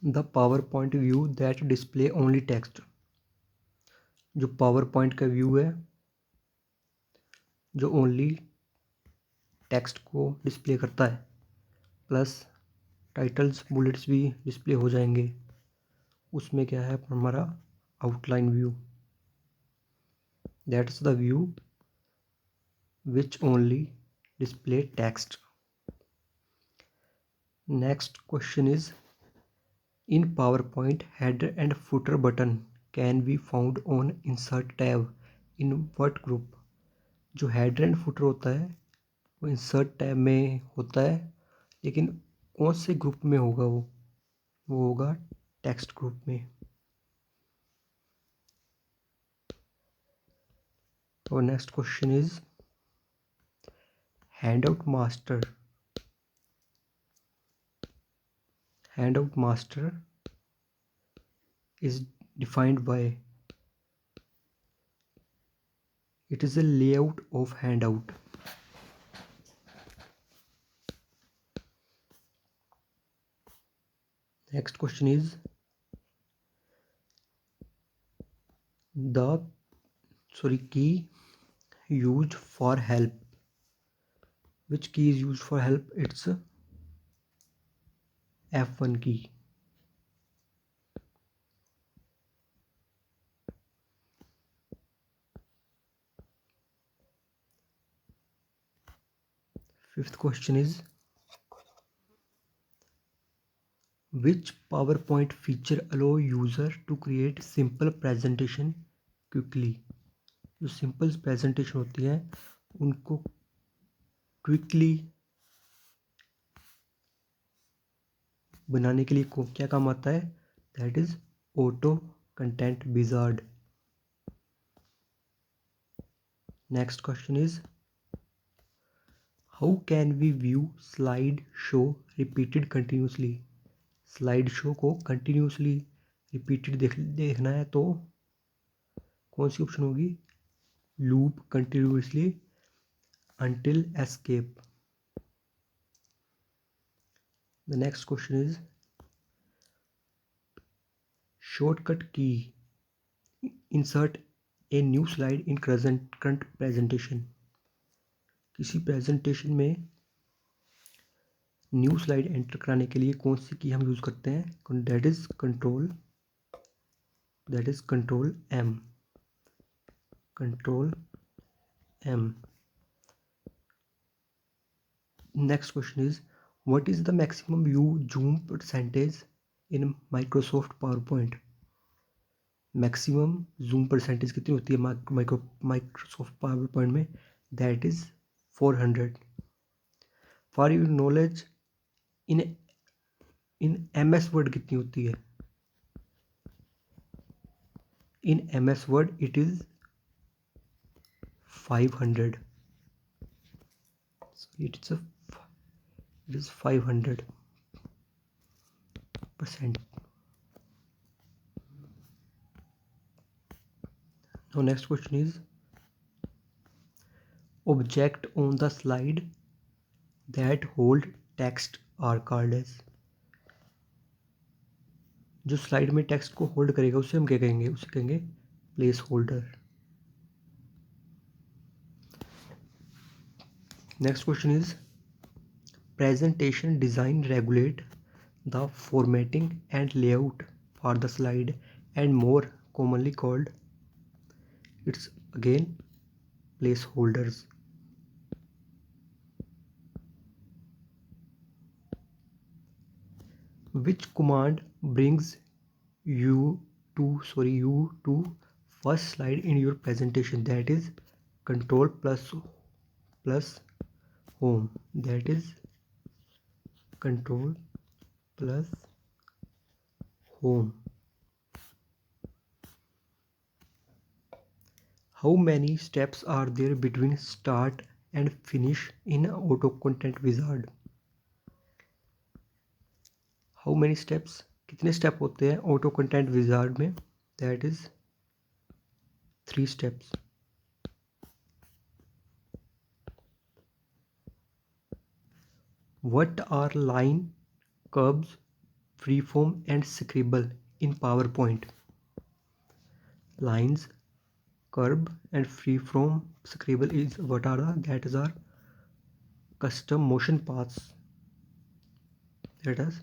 The power point view that display only text. जो power point का view है जो ओनली टेक्स्ट को डिस्प्ले करता है, प्लस टाइटल्स बुलेट्स भी डिस्प्ले हो जाएंगे। उसमें क्या है हमारा outline view, that's the view which only display text. Next question is, in PowerPoint, header and footer button can be found on insert tab in what group? जो header and footer होता है वो insert tab में होता है, लेकिन कौन से ग्रुप में होगा वो होगा टेक्स्ट ग्रुप में। और next question is, handout master is defined by, it is a layout of handout. Next question is, the key used for help. Which key is used for help? It's F1 key. Fifth question is, which PowerPoint feature allow user to create simple presentation quickly? जो simple presentation होती है उनको quickly बनाने के लिए क्या काम आता है? That is auto content wizard. Next question is, how can we view slide show repeated continuously? Slide show को कंटिन्यूसली रिपीटेड देखना है तो कौन सी ऑप्शन होगी? Loop continuously until escape. The next question is, shortcut key insert a new slide in current presentation. किसी presentation में new slide enter कराने के लिए कौन सी की हम यूज़ करते हैं? That is control M. Control M. Next question is, what is the maximum view zoom percentage in Microsoft PowerPoint? Maximum zoom percentage कितनी होती है माइक्रोसॉफ्ट पावर पॉइंट में? That is 400। For your knowledge, in MS word कितनी होती है? इन MS word it is 500। It is 500%। Now next question is, object on the slide that hold text are called as. जो slide में text को hold करेगा उसे हम क्या कहेंगे? उसे कहेंगे place holder. Next question is, presentation design regulate the formatting and layout for the slide and more commonly called, it's again placeholders. Which command brings you to first slide in your presentation? That is control plus home. That is control plus home. How many steps are there between start and finish in auto content wizard? How many steps, कितने step होते हैं auto content wizard में? That is 3 steps. What are line, curves, freeform and scribble in PowerPoint? Lines, curve, and freeform scribble is what are the that is our custom motion paths. That is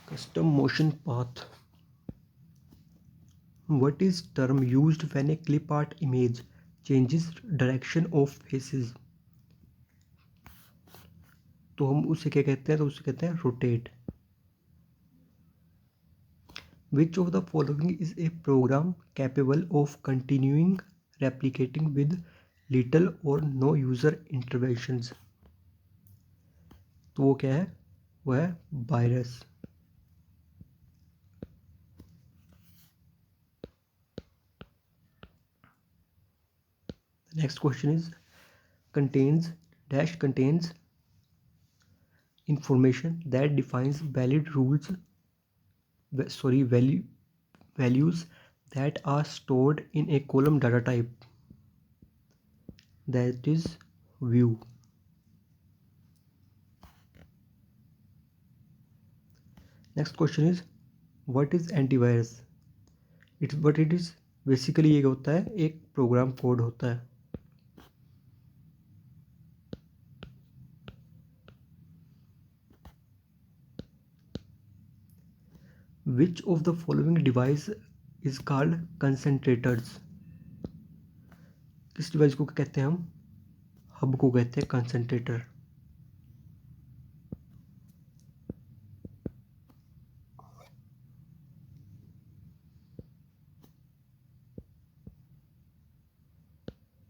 custom motion path. What is term used when a clip art image changes direction of faces? तो हम उसे क्या कहते हैं? तो उसे कहते हैं rotate. Which of the following is a program capable of continuing replicating with little or no user interventions? तो वो क्या है? वो है virus. The next question is contains information that defines valid rules values that are stored in a column data type, that is view. Next question is what is antivirus? It is basically ये होता है, एक program code होता है. Which of the following device is called concentrators? किस device को कहते हैं हम? हब को कहते हैं concentrator.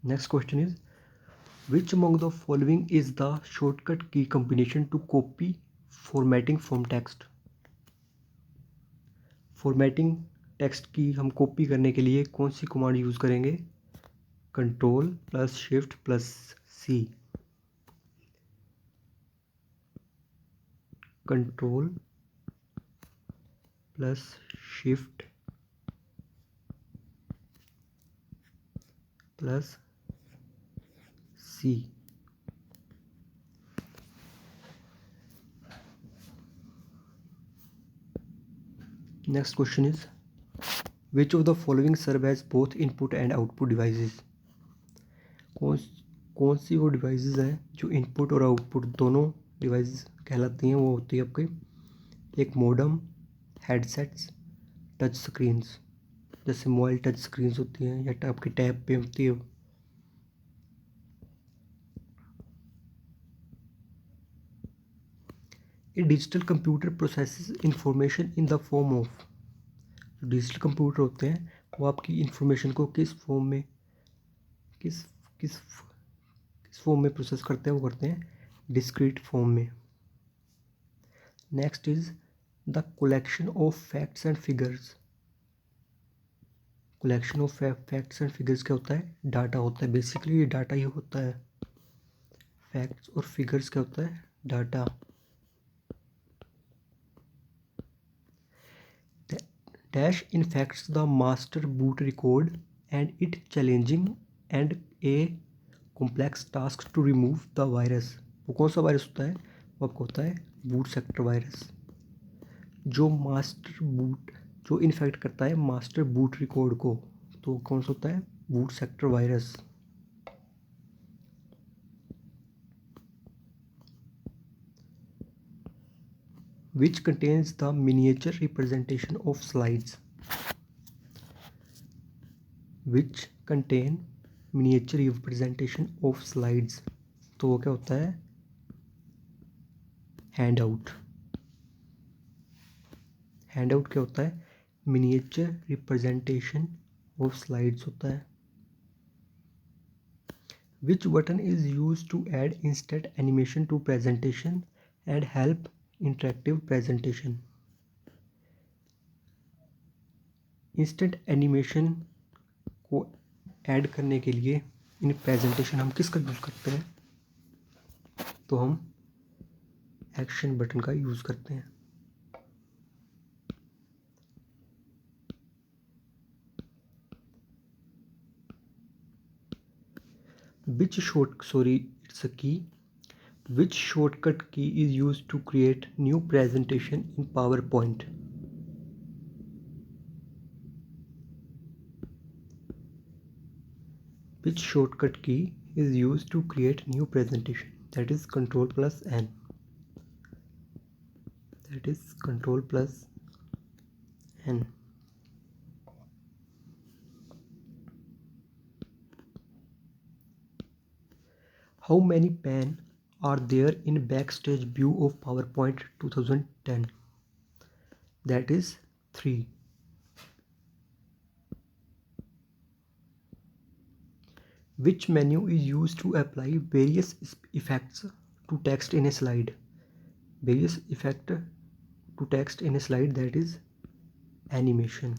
Next question is which among the following is the shortcut key combination to copy formatting from text? Formatting text की हम कॉपी करने के लिए कौन सी कमांड यूज़ करेंगे? Control plus shift plus C. Control plus shift plus C. Next question is which of the following serve as both input and output devices? कौन सी वो डिवाइसेस हैं जो इनपुट और आउटपुट दोनों डिवाइस कहलाती हैं? वो होती है आपके एक मॉडम, हेडसेट्स, टच स्क्रीन्स. जैसे मोबाइल टच स्क्रीन्स होती हैं या आपकी टैब पे होती है. A digital computer processes information in the form of. जो डिजिटल कंप्यूटर होते हैं वो आपकी इंफॉर्मेशन को किस फॉर्म में किस किस किस फॉर्म में प्रोसेस करते हैं? वो करते हैं डिस्क्रीट फॉर्म में. Next is the collection of facts and figures. Collection of facts and figures क्या होता है? डाटा होता है. बेसिकली ये डाटा ही होता है. फैक्ट्स और फिगर्स क्या होता है? Data. Dash infects the master boot record and it challenging and a complex task to remove the virus. वो कौन सा वायरस होता है? वो आपको होता है बूट सेक्टर वायरस. जो इन्फेक्ट करता है मास्टर बूट रिकॉर्ड को, तो कौन सा होता है? Boot sector virus. Which contains the miniature representation of slides? Which contain miniature representation of slides? तो वो क्या होता है? Hand out. हैंड आउट क्या होता है? मिनिएचर रिप्रेजेंटेशन ऑफ स्लाइड्स होता है. Which button is used to add instant animation to presentation and help interactive presentation? Instant animation को ऐड करने के लिए इन प्रेजेंटेशन हम किसका यूज़ करते हैं? तो हम एक्शन बटन का यूज़ करते हैं. Which short it's a key Which shortcut key is used to create new presentation in PowerPoint? Which shortcut key is used to create new presentation? That is Control plus N. That is Control plus N. How many pane are there in backstage view of PowerPoint 2010? That is 3. Which menu is used to apply various effects to text in a slide? Various effect to text in a slide, that is animation.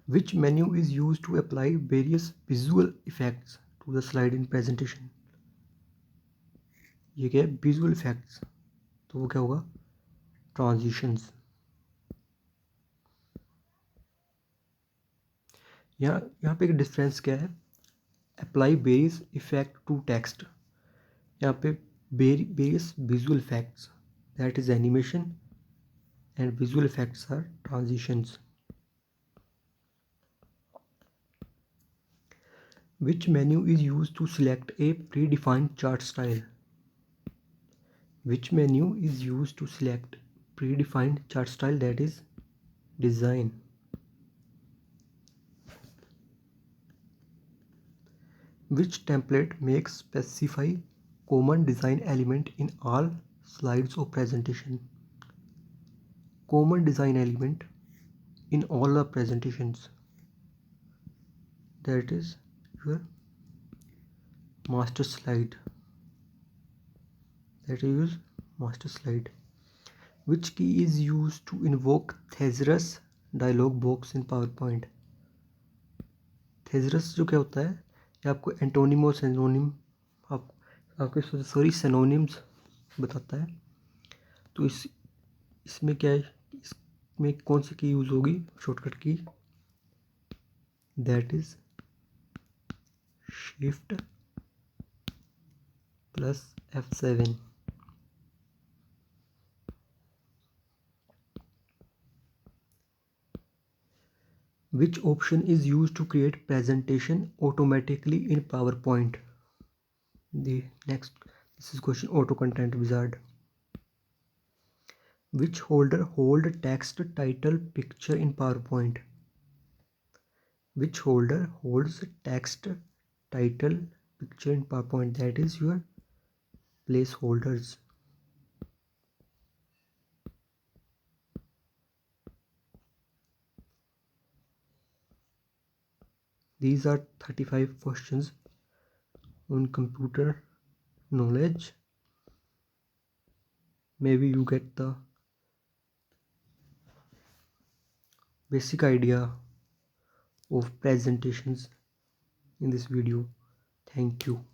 Which menu is used to apply various visual effects to the slide in presentation? ये क्या है? Visual effects. तो वो क्या होगा? Transitions. यहाँ पे एक डिफरेंस क्या है? Apply various effect to text. यहाँ पे various visual effects, that is animation, and visual effects are transitions. Which menu is used to select a predefined chart style? Which menu is used to select predefined chart style? That is design. Which template makes specify common design element in all slides of presentation? Common design element in all the presentations, that is your master slide. That is master slide. Which key is used to invoke thesaurus dialog box in PowerPoint? thesaurus जो क्या होता है, ये आपको antonym और synonym आपके synonyms बताता है. तो इसमें क्या है, इसमें कौन सी की यूज़ होगी शॉर्टकट की? That is shift plus F7. Which option is used to create presentation automatically in PowerPoint? This is question auto content wizard. Which holder hold text title picture in PowerPoint? Which holder holds text title picture in PowerPoint? That is your placeholders. These are 35 questions on computer knowledge. Maybe you get the basic idea of presentations in this video. Thank you.